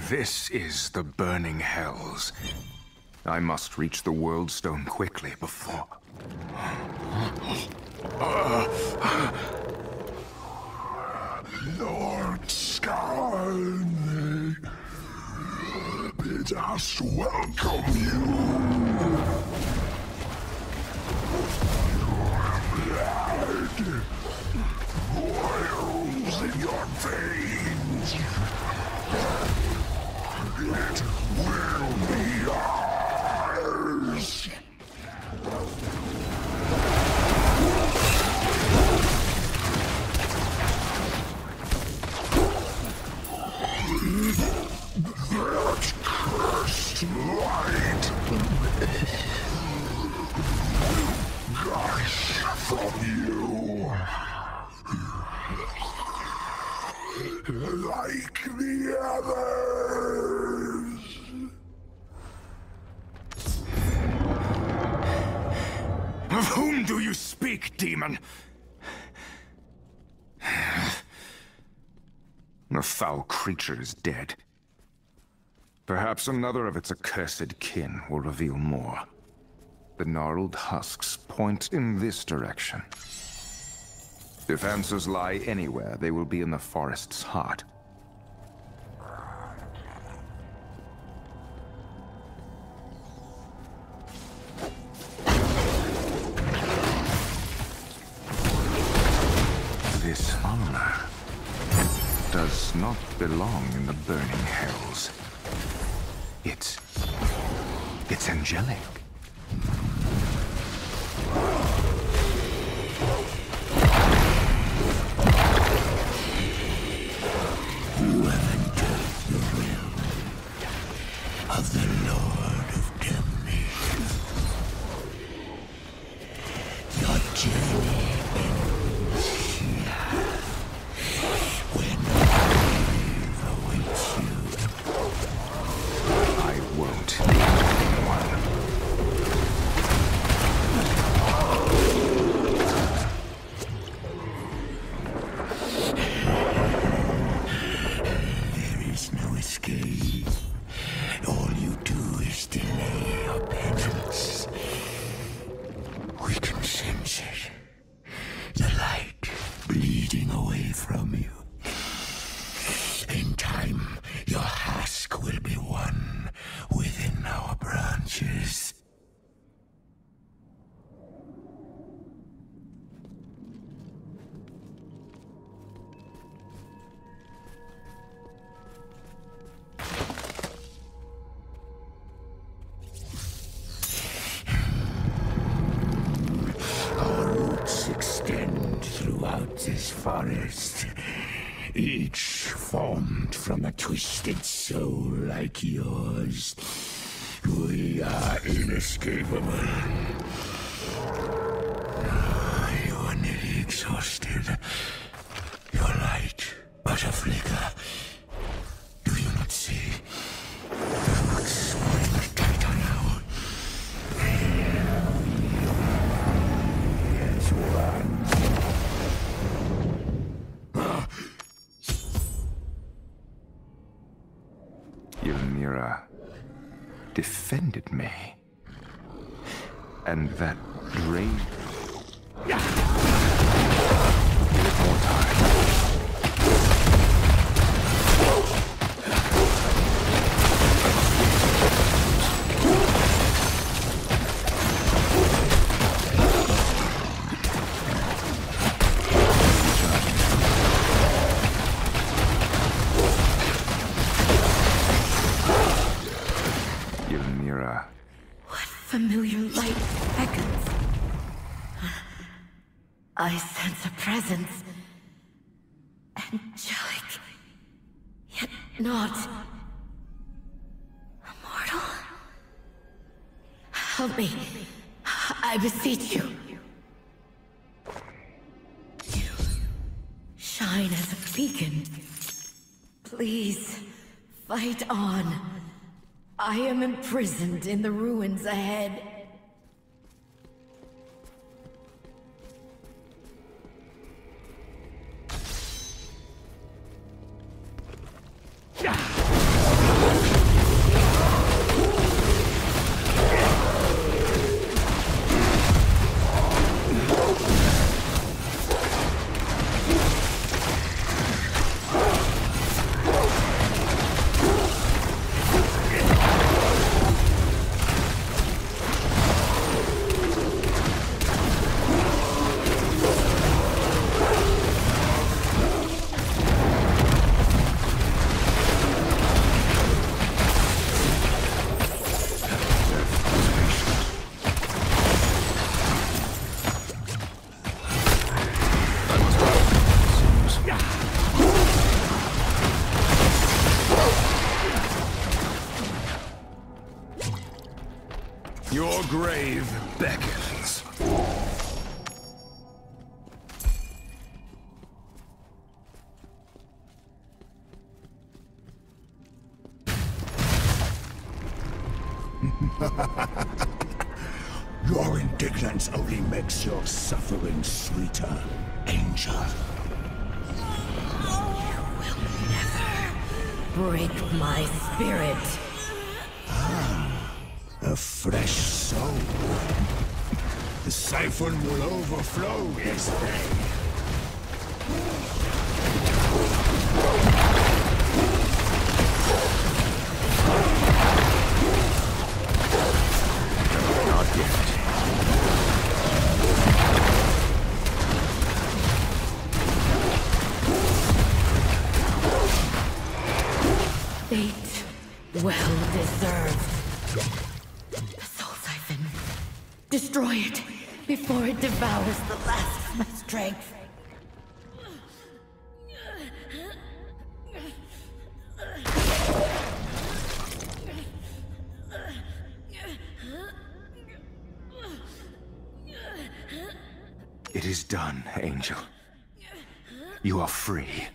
This is the burning hells. I must reach the world stone quickly before... Lord Sky, bid us welcome you. Your blood boils in your veins. It will be ours. That cursed light gush from you like the others. Of whom do you speak, demon? The foul creature is dead. Perhaps another of its accursed kin will reveal more. The gnarled husks point in this direction. If answers lie anywhere, they will be in the forest's heart. This armor does not belong in the burning hells. It's angelic. Whoever enters the realm of the Lord of Damnation, your journey ends here. When grave awaits you, I won't leave anyone. there is no escape. All you do is delay your penance. We can sense it. The light bleeding away from you. In time, your husk will be one within our branches. Our roots extend throughout this forest, each formed from a twisted soul like yours. We are inescapable. You are nearly exhausted. Your light but a flicker. Do you not see? The roots swing tighter now. As one. Ylmira defended me. And that brave... Give it more time. Ylmira. What familiar light beckons? I sense a presence. Angelic. Yet not. Immortal? Help me. I beseech you. You shine as a beacon. Please, fight on. I am imprisoned in the ruins ahead. grave beckons. Your indignance only makes your suffering sweeter, Angel. You will never break my spirit. A fresh soul. The siphon will overflow his vein. Not yet. Fate well deserved. The soul siphon. Destroy it before it devours the last of my strength. It is done, Angel. You are free.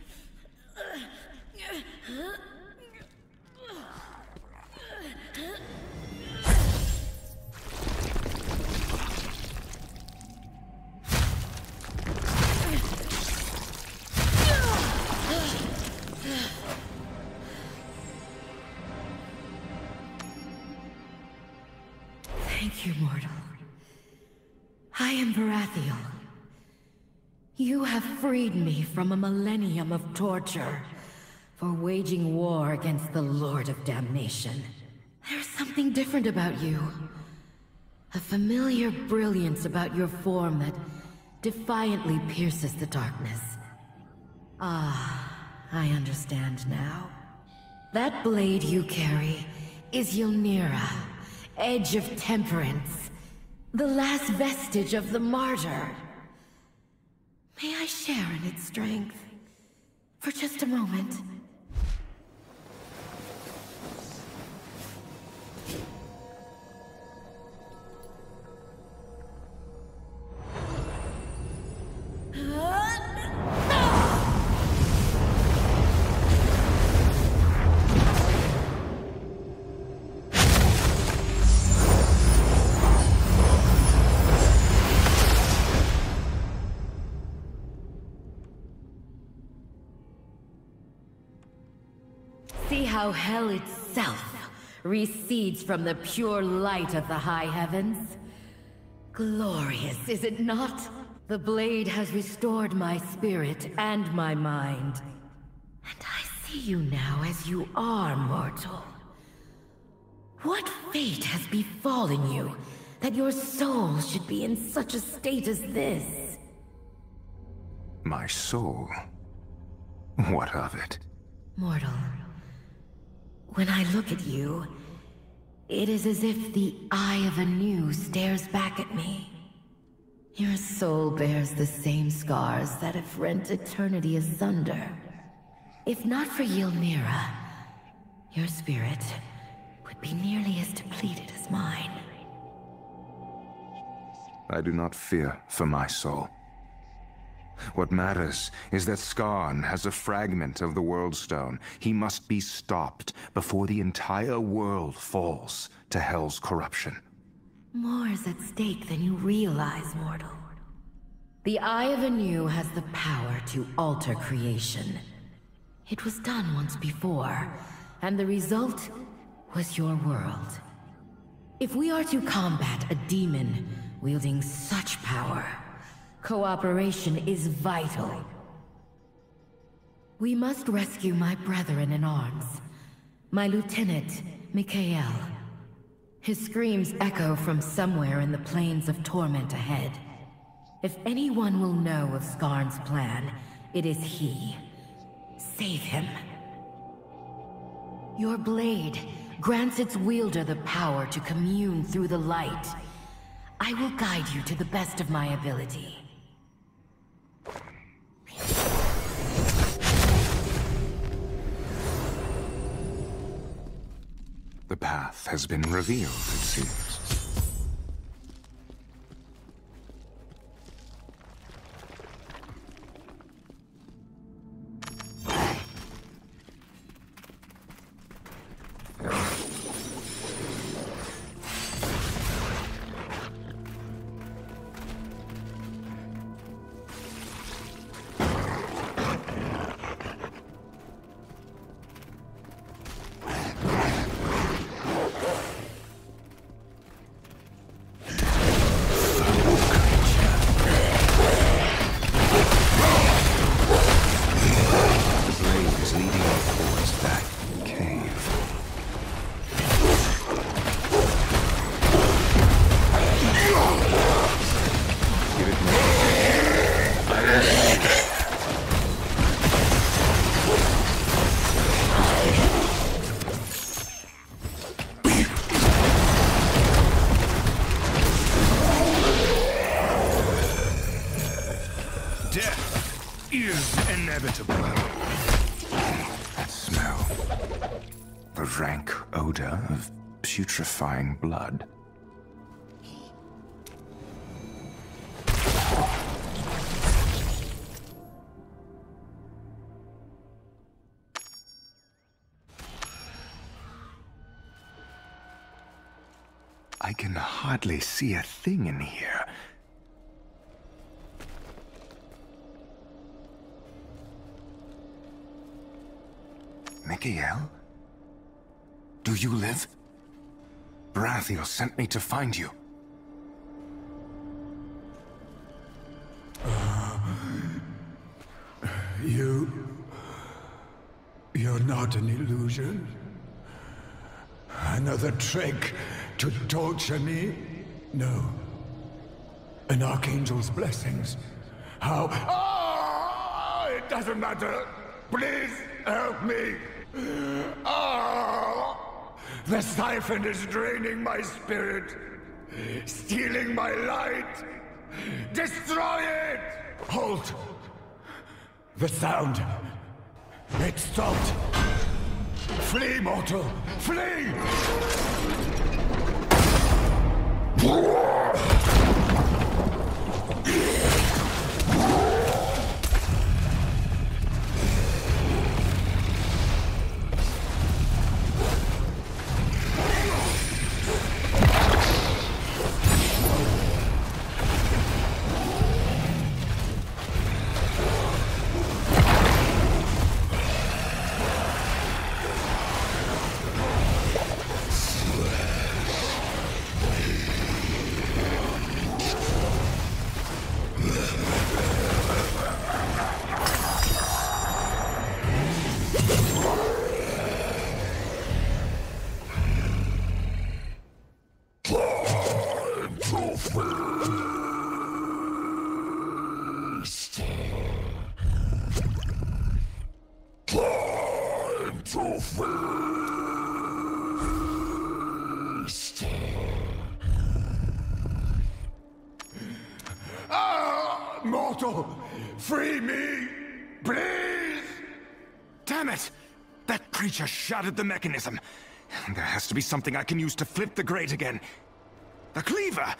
Thank you, mortal. I am Varathiel. You have freed me from a millennium of torture for waging war against the Lord of Damnation. There's something different about you. A familiar brilliance about your form that defiantly pierces the darkness. Ah, I understand now. That blade you carry is Ylnira, Edge of Temperance, the last vestige of the martyr. May I share in its strength? For just a moment. See how hell itself recedes from the pure light of the high heavens? Glorious, is it not? The blade has restored my spirit and my mind. And I see you now as you are, mortal. What fate has befallen you that your soul should be in such a state as this? My soul? What of it? Mortal. When I look at you, it is as if the eye of Anu stares back at me. Your soul bears the same scars that have rent eternity asunder. If not for Ylnira, your spirit would be nearly as depleted as mine. I do not fear for my soul. What matters is that Skarn has a fragment of the World Stone. He must be stopped before the entire world falls to Hell's corruption. More is at stake than you realize, mortal. The Eye of Anu has the power to alter creation. It was done once before, and the result was your world. If we are to combat a demon wielding such power, cooperation is vital. We must rescue my brethren in arms. My lieutenant, Mikael. His screams echo from somewhere in the plains of torment ahead. If anyone will know of Skarn's plan, it is he. Save him. Your blade grants its wielder the power to commune through the light. I will guide you to the best of my ability. The path has been revealed, it seems. Death is inevitable. That smell. The rank odor of putrefying blood. I can hardly see a thing in here. Mikael? Do you live? Baratheon sent me to find you. You're not an illusion. Another trick to torture me? No. An archangel's blessings. How? Oh, it doesn't matter. Please help me. Oh, the siphon is draining my spirit, stealing my light. Destroy it! Halt! The sound. It stopped. Flee, mortal! Flee! Mortal! Free me! Please! Damn it! That creature shattered the mechanism. There has to be something I can use to flip the grate again. The cleaver!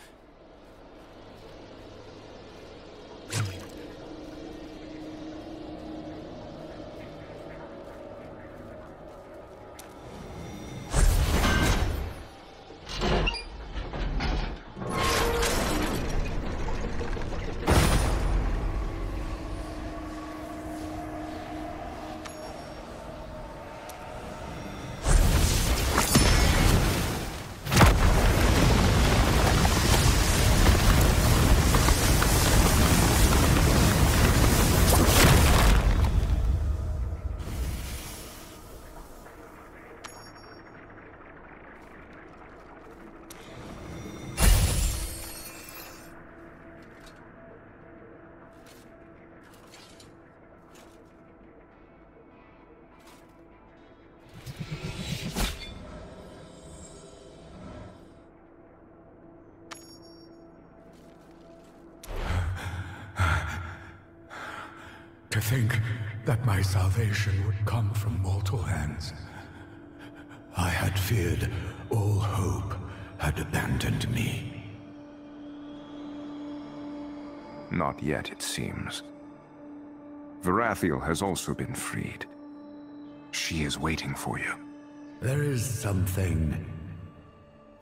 To think that my salvation would come from mortal hands. I had feared all hope had abandoned me. Not yet, it seems. Varathiel has also been freed. She is waiting for you. There is something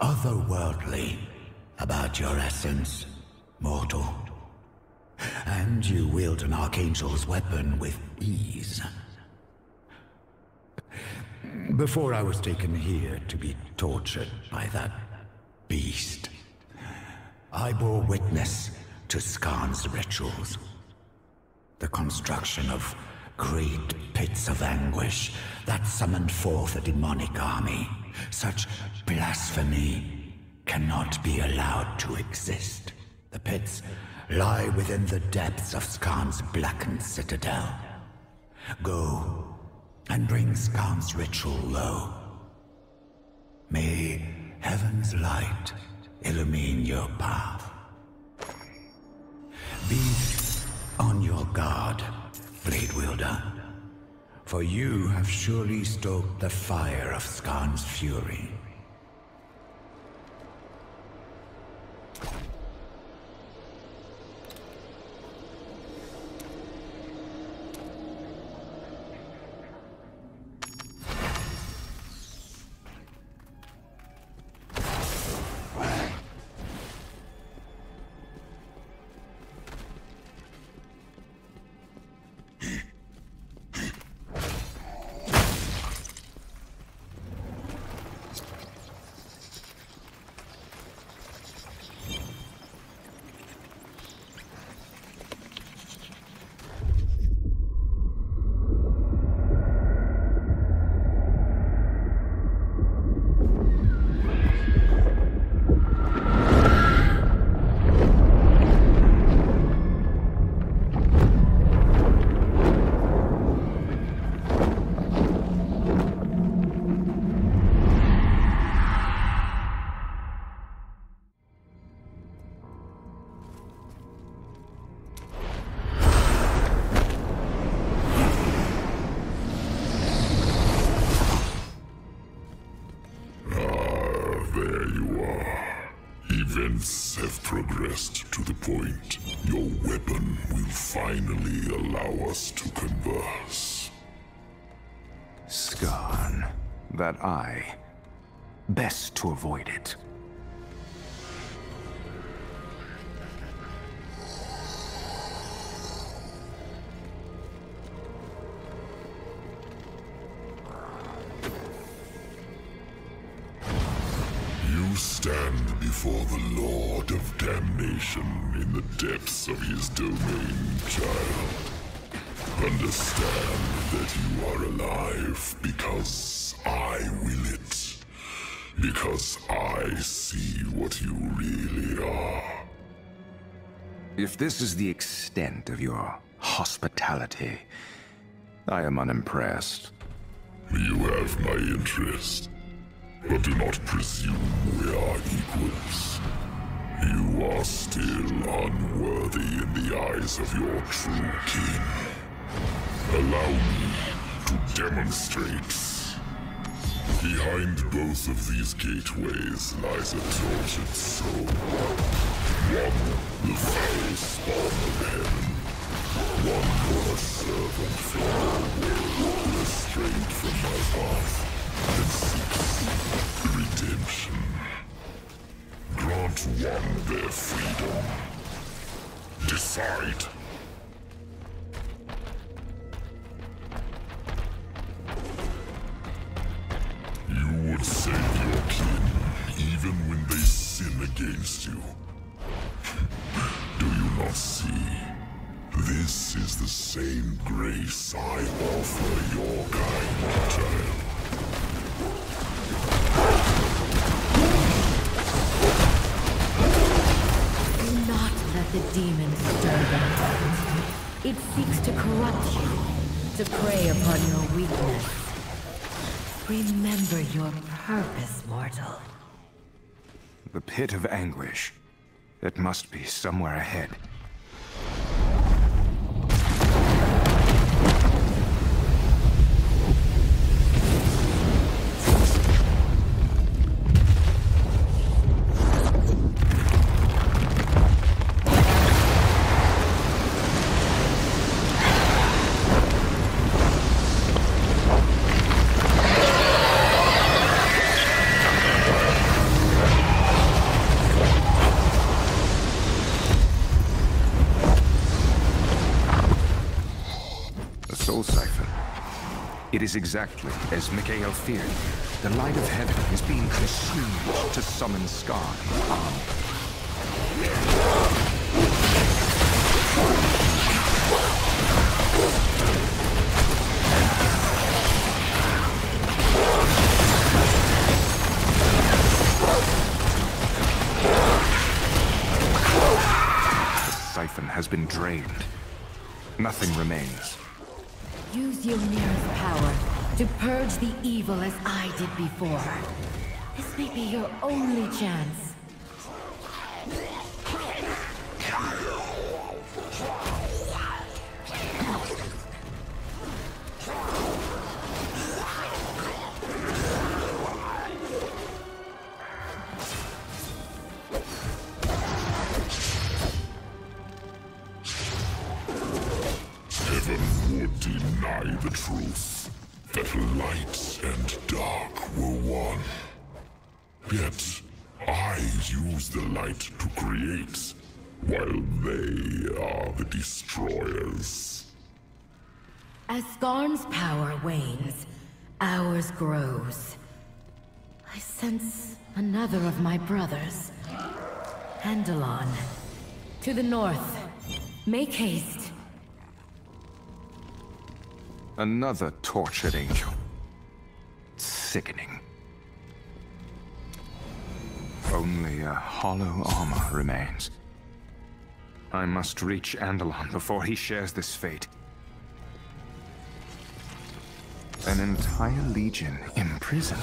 otherworldly about your essence, mortal. And you wield an archangel's weapon with ease. Before I was taken here to be tortured by that beast, I bore witness to Skarn's rituals. The construction of great pits of anguish that summoned forth a demonic army. Such blasphemy cannot be allowed to exist. The pits lie within the depths of Skarn's blackened citadel. Go and bring Skarn's ritual low. May heaven's light illumine your path. Be on your your god, Blade Wielder. For you have surely stoked the fire of Skarn's fury. Events have progressed to the point your weapon will finally allow us to converse. Skarn. That eye. Best to avoid it. You stand before the Lord of Damnation in the depths of his domain, child. Understand that you are alive because I will it. Because I see what you really are. If this is the extent of your hospitality, I am unimpressed. You have my interest. But do not presume we are equals. You are still unworthy in the eyes of your true king. Allow me to demonstrate. Behind both of these gateways lies a tortured soul. One, the foul spawn of heaven. One more servant from the world, estranged from my path, and seeks redemption. Grant one their freedom. Decide. You would save your kin, even when they sin against you. Do you not see? This is the same grace I offer your kind, child. Do not let the demon stir your heart. It seeks to corrupt you, to prey upon your weakness. Remember your purpose, mortal. The pit of anguish. It must be somewhere ahead. It is exactly as Mikhail feared. The light of heaven is being consumed to summon Skarn. The siphon has been drained. Nothing remains. Use Ymira's power to purge the evil as I did before. This may be your only chance. would deny the truth, that light and dark were one. Yet, I use the light to create, while they are the destroyers. As Skarn's power wanes, ours grows. I sense another of my brothers. Andalon. To the north. Make haste. Another tortured angel. Sickening. Only a hollow armor remains. I must reach Andalon before he shares this fate. An entire legion imprisoned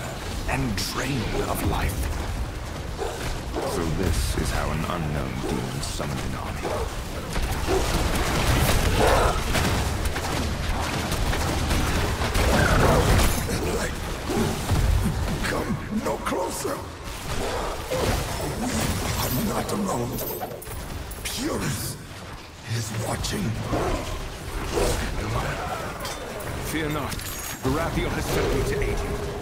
and drained of life. So this is how an unknown demon summoned an army. Come no closer. We are not alone. Purus is watching. Fear not. Baratheon has sent me to aid you.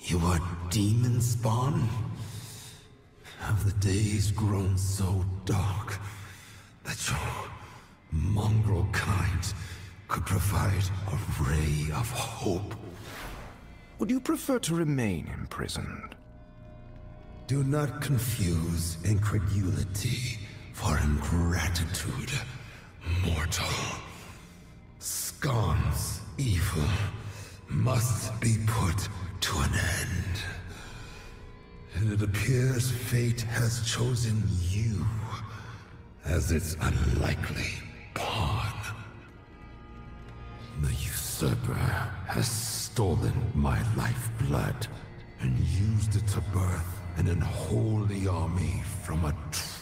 You are demon spawn? Have the days grown so dark that your mongrel kind could provide a ray of hope? Would you prefer to remain imprisoned? Do not confuse incredulity for ingratitude, mortal. Skarn's evil must be put to an end. And it appears fate has chosen you as its unlikely pawn. The usurper has stolen my lifeblood and used it to birth an unholy army from a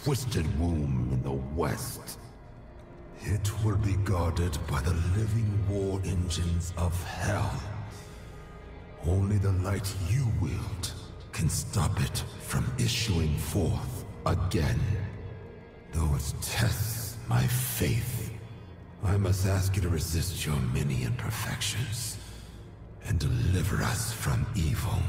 twisted womb in the west. It will be guarded by the living war engines of hell. Only the light you wield can stop it from issuing forth again. Though it tests my faith, I must ask you to resist your many imperfections and deliver us from evil.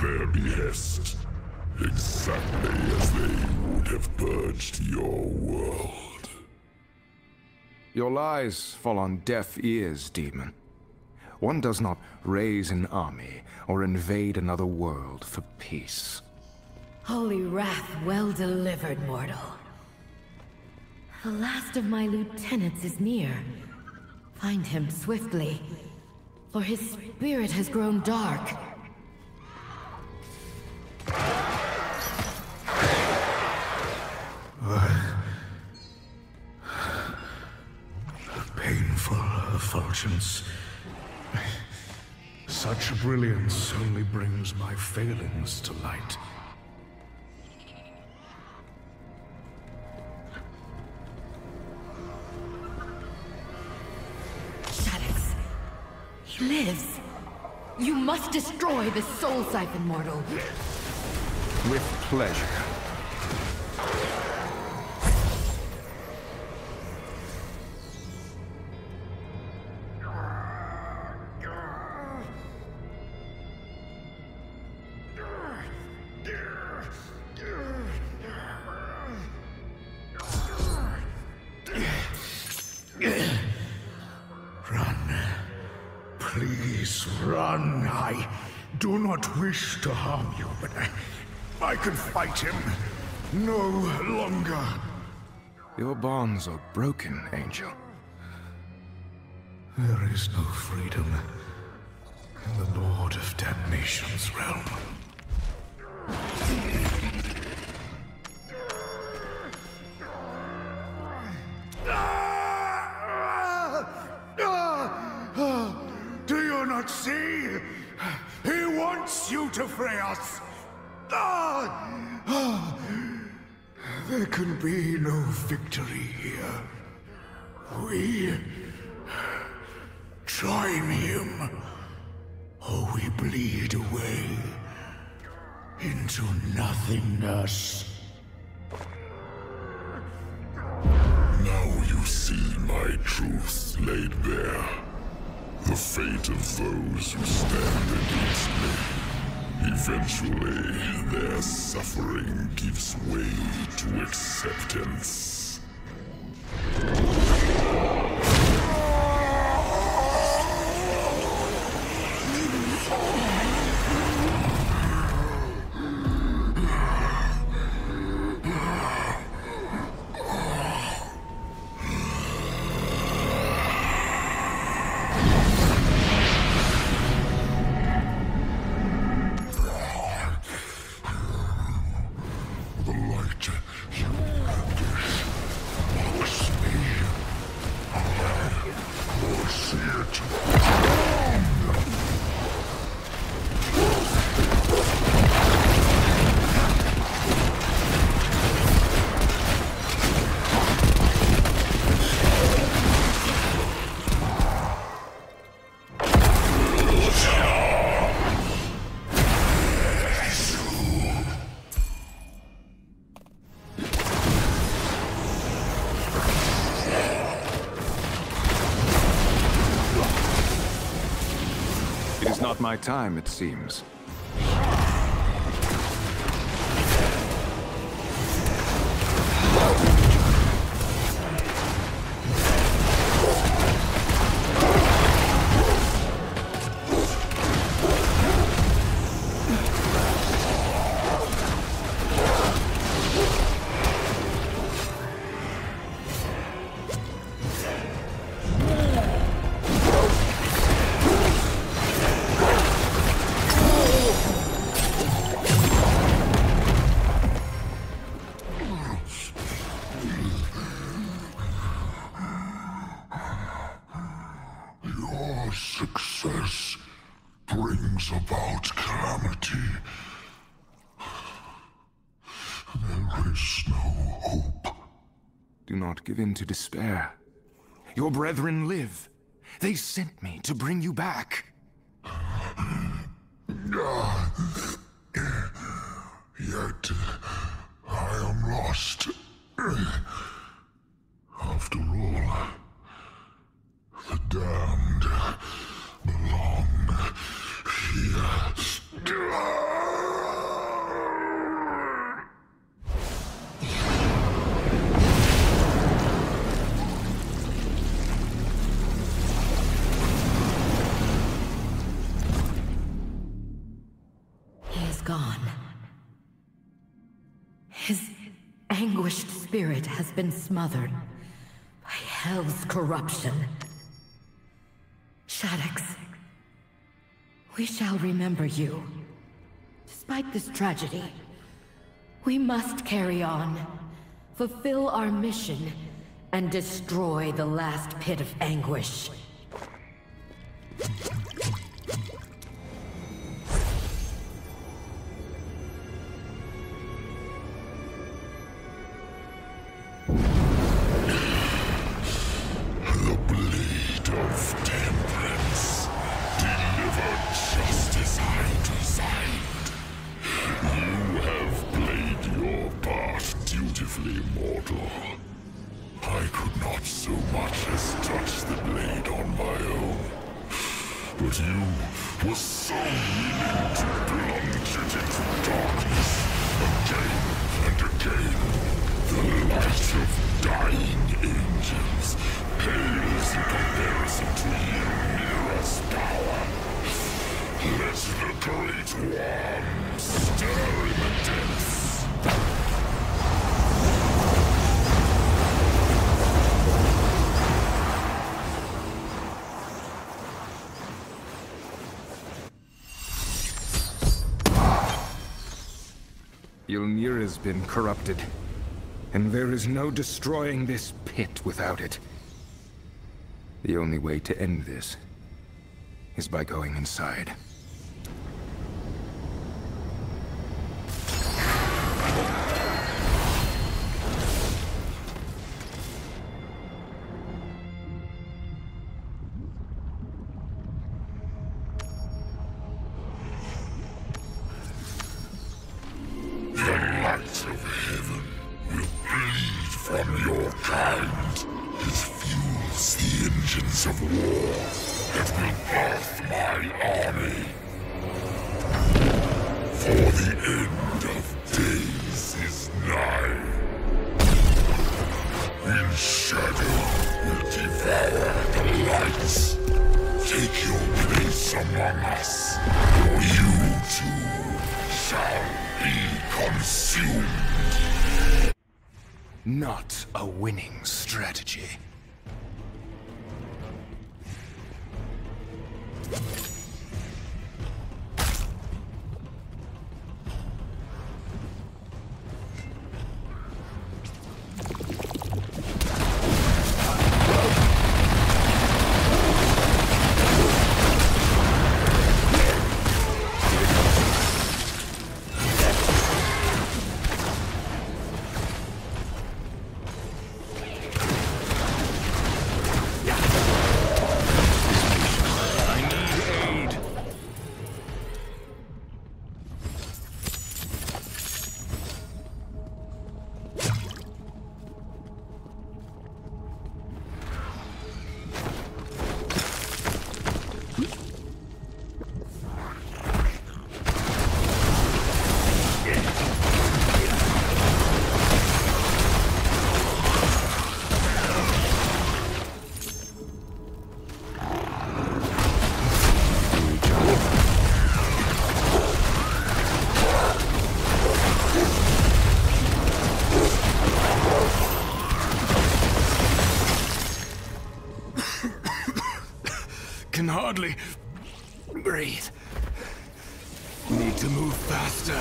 their behest, exactly as they would have purged your world. Your lies fall on deaf ears, demon. One does not raise an army or invade another world for peace. Holy wrath well delivered, mortal. The last of my lieutenants is near. Find him swiftly, for his spirit has grown dark. Painful effulgence. Such brilliance only brings my failings to light. Zajitez. He lives. You must destroy the soul siphon, mortal. With pleasure. Please run. I do not wish to harm you, but I can fight him no longer. Your bonds are broken, Angel. There is no freedom in the Lord of Damnation's realm. Do you not see? He wants you to free us! There can be no victory here. We join him, or we bleed away into nothingness. Now you see my truth laid bare. The fate of those who stand against me. Eventually, their suffering gives way to acceptance. It is not my time, it seems. Success brings about calamity. There is no hope. Do not give in to despair. Your brethren live. They sent me to bring you back. Yet I am lost. After all, the damned belong here. anguished spirit has been smothered by hell's corruption. Shaddix, we shall remember you. Despite this tragedy, we must carry on, fulfill our mission, and destroy the last pit of anguish. The blade of temperance, delivered just as I designed. You have played your part dutifully, mortal. I could not so much as touch the blade on my own. But you were so willing to plunge it into darkness again and again. The light of dying angels pales in comparison to Ymira's power. Let the Great One stir in the depths. Ymira's been corrupted, and there is no destroying this pit without it. The only way to end this is by going inside. Of war that will birth my army. For the end of days is nigh. In shadow will devour the lights. Take your place among us, or you too shall be consumed. Not a winning strategy. Can hardly breathe. Need to move faster.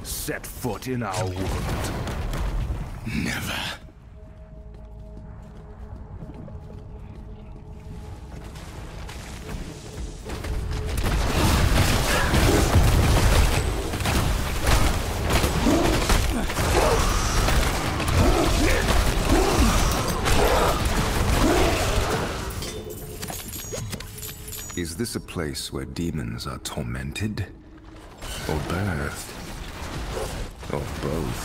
Set foot in our world. Never. Is this a place where demons are tormented? Or birthed? Or both?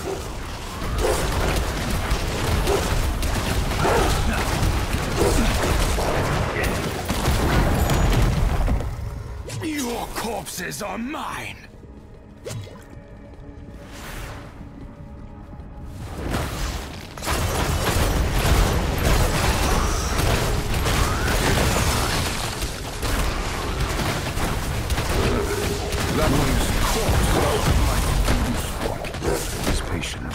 Your corpses are mine! That one's corpse. He's patient.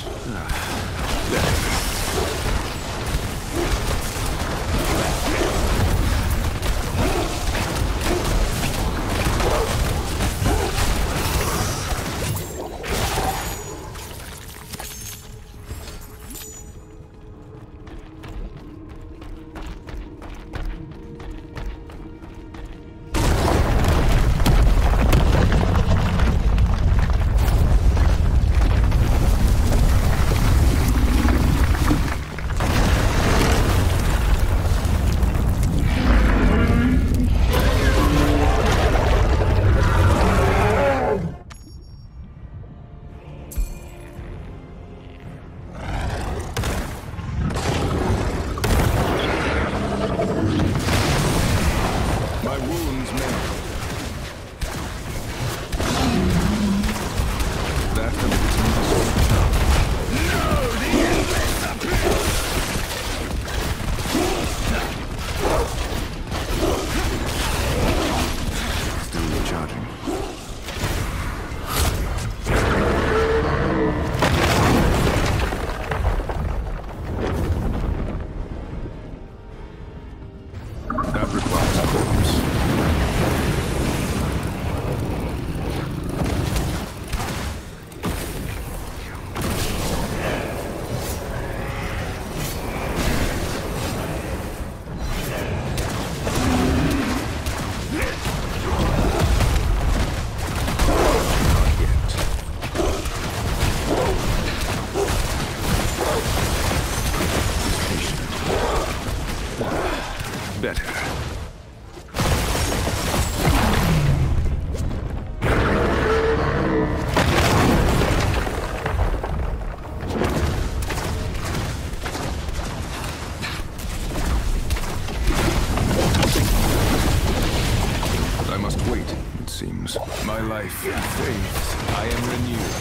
My life fades. I am renewed.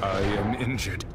I am injured.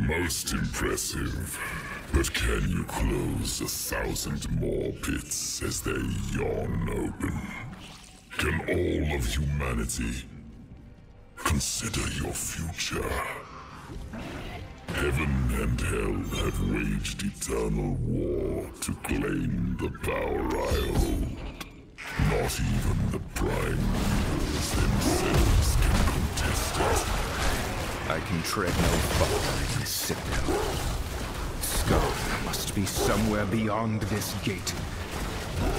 Most impressive. But can you close 1,000 more pits as they yawn open? Can all of humanity consider your future? Heaven and hell have waged eternal war to claim the power I hold. Not even the prime rulers themselves can contest it. I can tread no farther in this citadel. Skarn must be somewhere beyond this gate.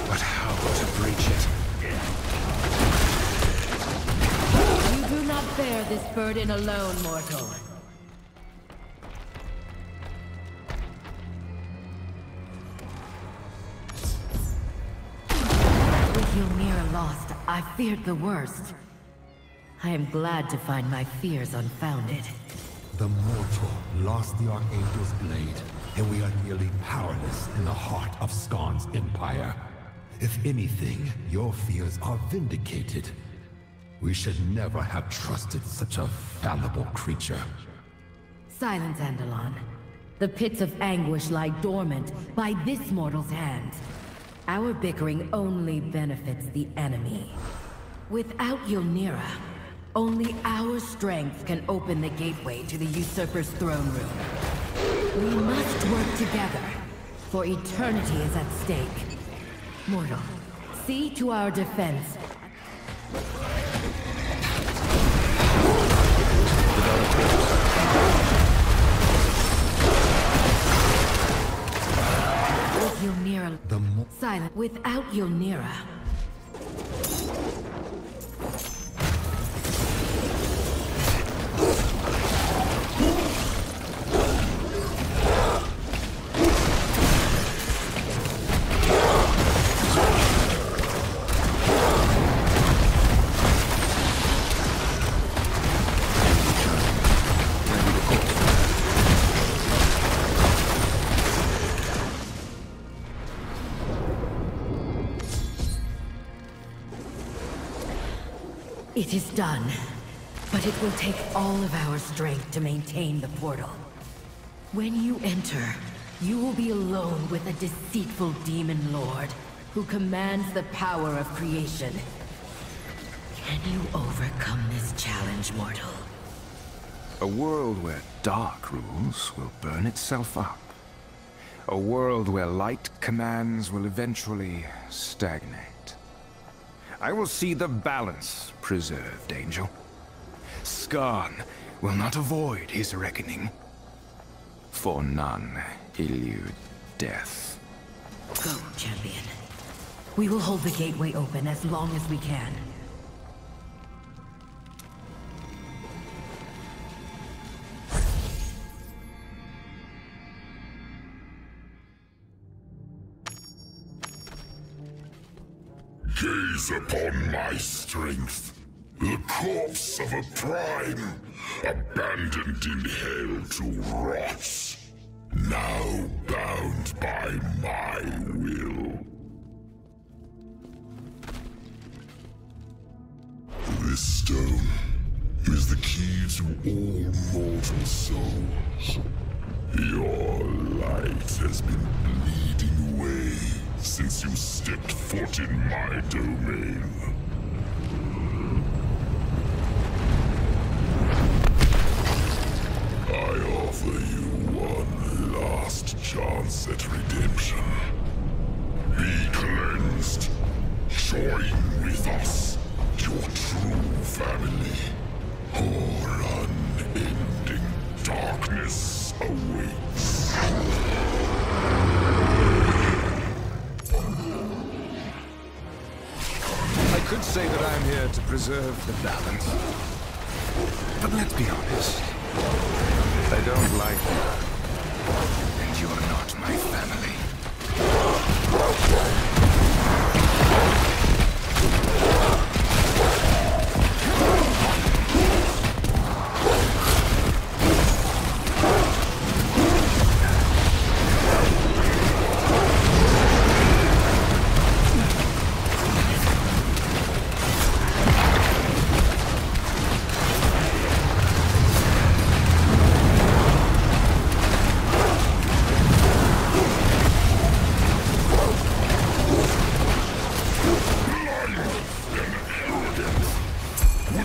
But how to breach it? You do not bear this burden alone, mortal. With Ylmira lost, I feared the worst. I am glad to find my fears unfounded. The mortal lost the Archangel's blade, and we are nearly powerless in the heart of Skarn's empire. If anything, your fears are vindicated. We should never have trusted such a fallible creature. Silence, Andalon. The pits of anguish lie dormant by this mortal's hand. Our bickering only benefits the enemy. Without Ylmira, only our strength can open the gateway to the usurper's throne room. We must work together, for eternity is at stake. Mortal, see to our defense. With Ylmira, silent. Without Ylmira. It is done, but it will take all of our strength to maintain the portal. When you enter, you will be alone with a deceitful demon lord who commands the power of creation. Can you overcome this challenge, mortal? A world where dark rules will burn itself up. A world where light commands will eventually stagnate. I will see the balance preserved, Angel. Skarn will not avoid his reckoning. For none elude death. Go, champion. We will hold the gateway open as long as we can. Gaze upon my strength, the corpse of a prime, abandoned in hell to rot, now bound by my will. This stone is the key to all mortal souls. Your light has been bleeding away since you stepped foot in my domain. I offer you one last chance at redemption. Be cleansed. Join with us, your true family. Or unending darkness awaits. I could say that I'm here to preserve the balance. But let's be honest. I don't like you. And you're not my family.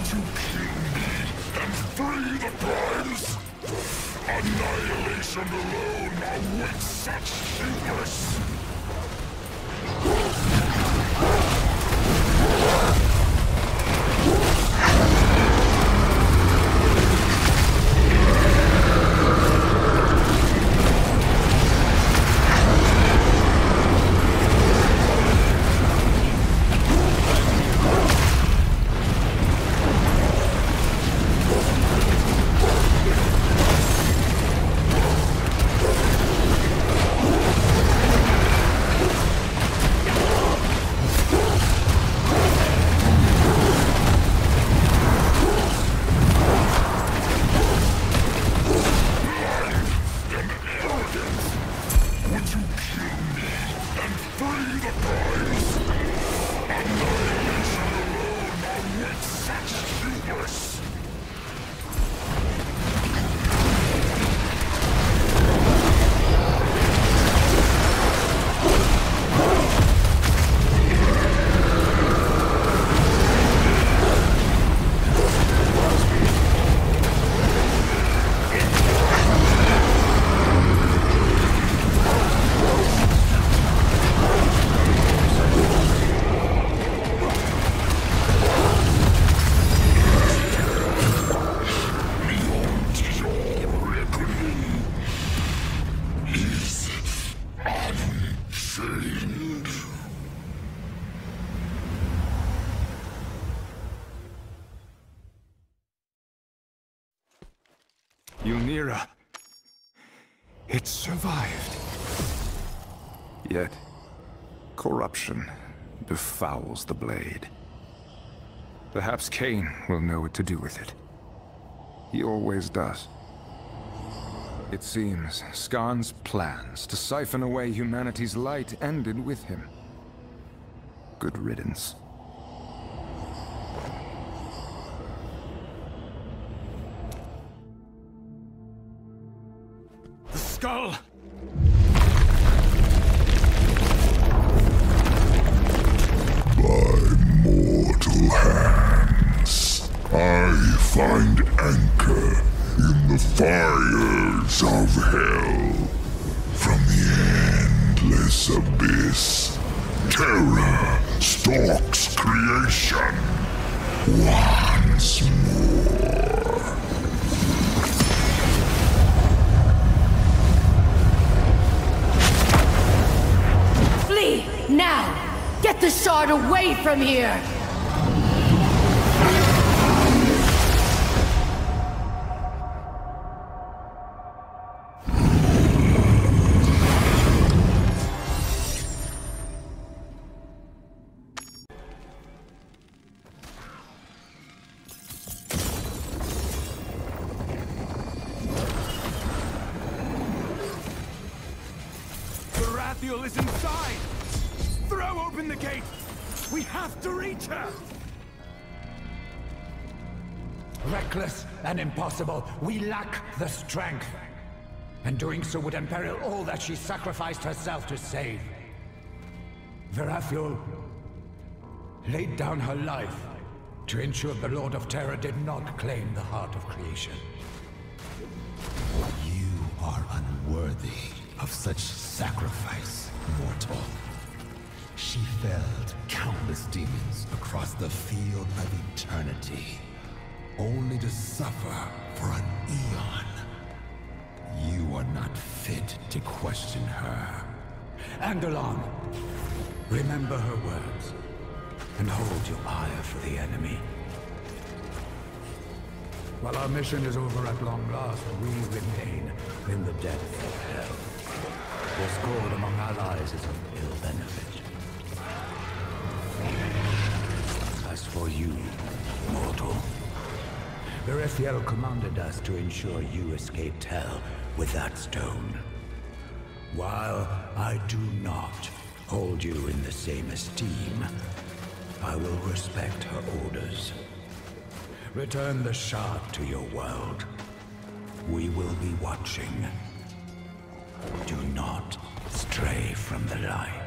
Would you kill me and free the primes? Annihilation alone awaits such hubris! Ylnira. It survived. Yet, corruption befouls the blade. Perhaps Kein will know what to do with it. He always does. It seems Skarn's plans to siphon away humanity's light ended with him. Good riddance. The skull! By mortal hands, I find anchor in the fires of hell. From the endless abyss, terror stalks creation once more. Flee! Now! Get the shard away from here! Is inside! Throw open the gate! We have to reach her! Reckless and impossible. We lack the strength. And doing so would imperil all that she sacrificed herself to save. Verathiel laid down her life to ensure the Lord of Terror did not claim the heart of creation. You are unworthy of such sacrifice, mortal. She felled countless demons across the field of eternity, only to suffer for an eon. You are not fit to question her. Andalon, remember her words, and hold your ire for the enemy. While our mission is over at long last, we remain in the depths of hell. Discord among allies is of ill benefit. As for you, mortal, Verathiel commanded us to ensure you escaped hell with that stone. While I do not hold you in the same esteem, I will respect her orders. Return the shard to your world. We will be watching. Do not stray from the light.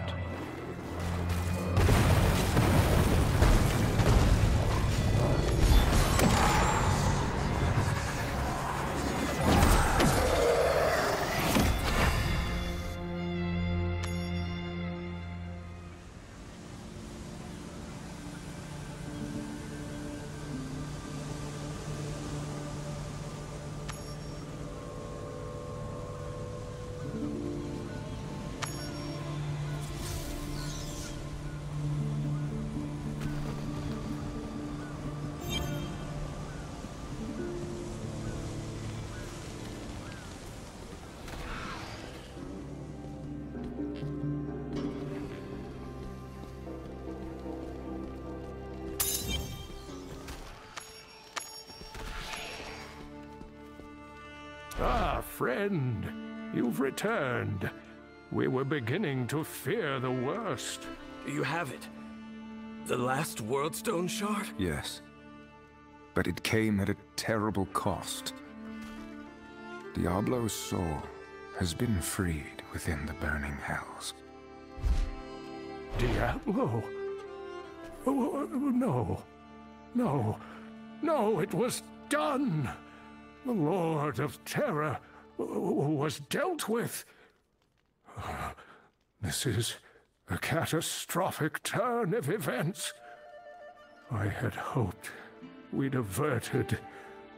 Ah, friend, you've returned. We were beginning to fear the worst. You have it. The last Worldstone shard? Yes. But it came at a terrible cost. Diablo's soul has been freed within the burning hells. Diablo? Oh, no. No. No, it was done. The Lord of Terror was dealt with. This is a catastrophic turn of events. I had hoped we'd averted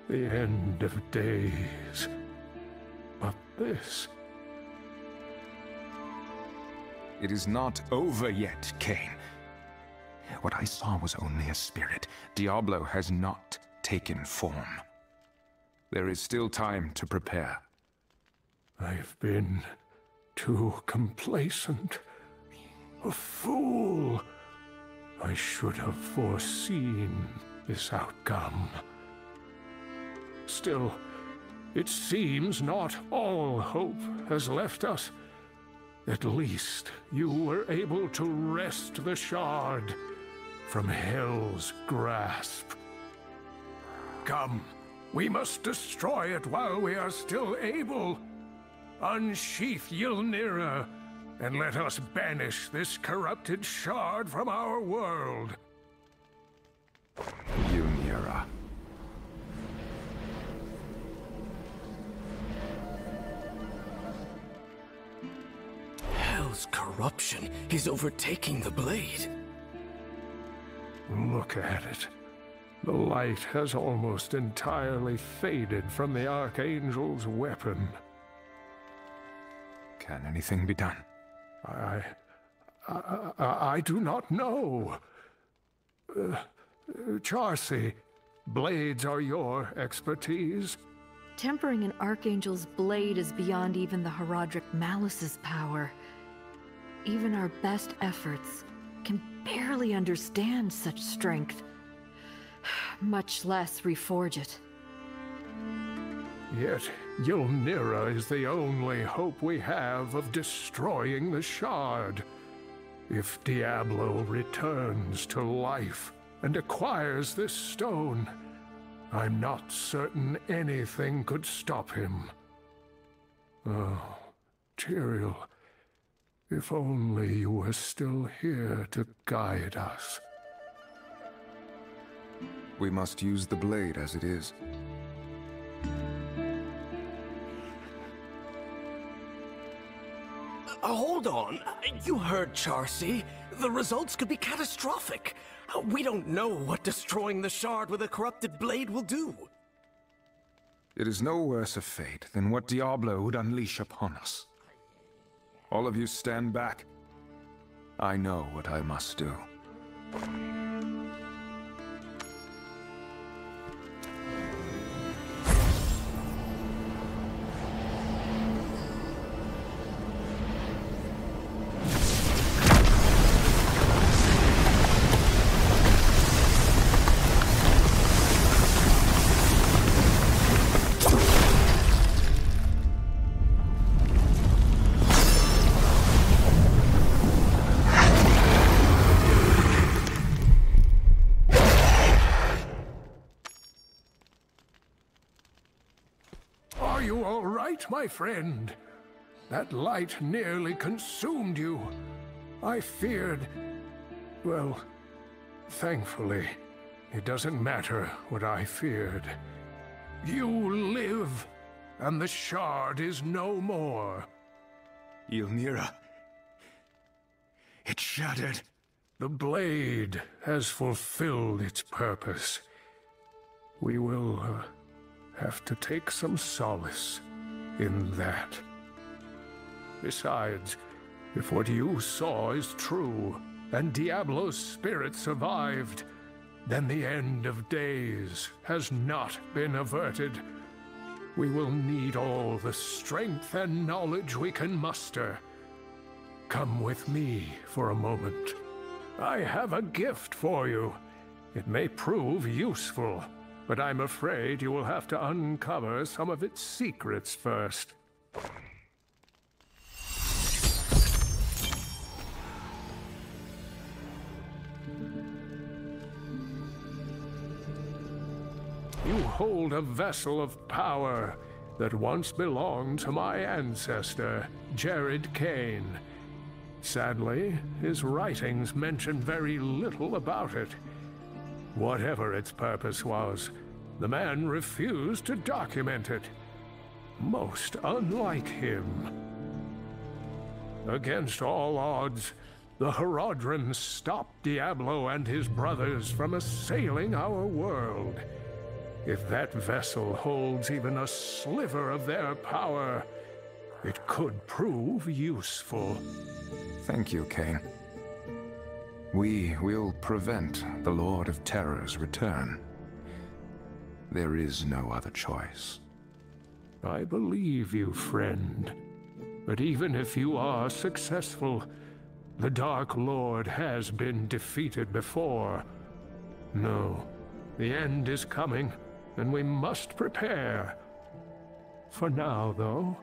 the end of days. But this... It is not over yet, Kein. What I saw was only a spirit. Diablo has not taken form. There is still time to prepare. I've been too complacent. A fool. I should have foreseen this outcome. Still, it seems not all hope has left us. At least you were able to wrest the shard from Hell's grasp. Come, we must destroy it while we are still able. Unsheath Ylnira, and let us banish this corrupted shard from our world. Ylnira. Hell's corruption is overtaking the blade. Look at it. The light has almost entirely faded from the Archangel's weapon. Can anything be done? I do not know. Charcy, blades are your expertise. Tempering an Archangel's blade is beyond even the Herodric Malice's power. Even our best efforts can barely understand such strength, much less reforge it. Yet Ylnira is the only hope we have of destroying the shard. If Diablo returns to life and acquires this stone, I'm not certain anything could stop him. Oh, Tyrael, if only you were still here to guide us. We must use the blade as it is. Hold on. You heard Charcy. The results could be catastrophic. We don't know what destroying the shard with a corrupted blade will do. It is no worse a fate than what Diablo would unleash upon us. All of you stand back. I know what I must do. Are you all right, my friend? That light nearly consumed you. I feared... Well, thankfully, it doesn't matter what I feared. You live, and the shard is no more. Ylnira. It shattered. The blade has fulfilled its purpose. We will have to take some solace in that. Besides, if what you saw is true, and Diablo's spirit survived, then the end of days has not been averted. We will need all the strength and knowledge we can muster. Come with me for a moment. I have a gift for you. It may prove useful. but I'm afraid you will have to uncover some of its secrets first. You hold a vessel of power that once belonged to my ancestor, Kein. Sadly, his writings mention very little about it. Whatever its purpose was, the man refused to document it. Most unlike him. Against all odds, the Horadrim stopped Diablo and his brothers from assailing our world. If that vessel holds even a sliver of their power, it could prove useful. Thank you, Kein. We will prevent the Lord of Terror's return. There is no other choice. I believe you, friend. But even if you are successful, the Dark Lord has been defeated before. No, the end is coming, and we must prepare. For now, though,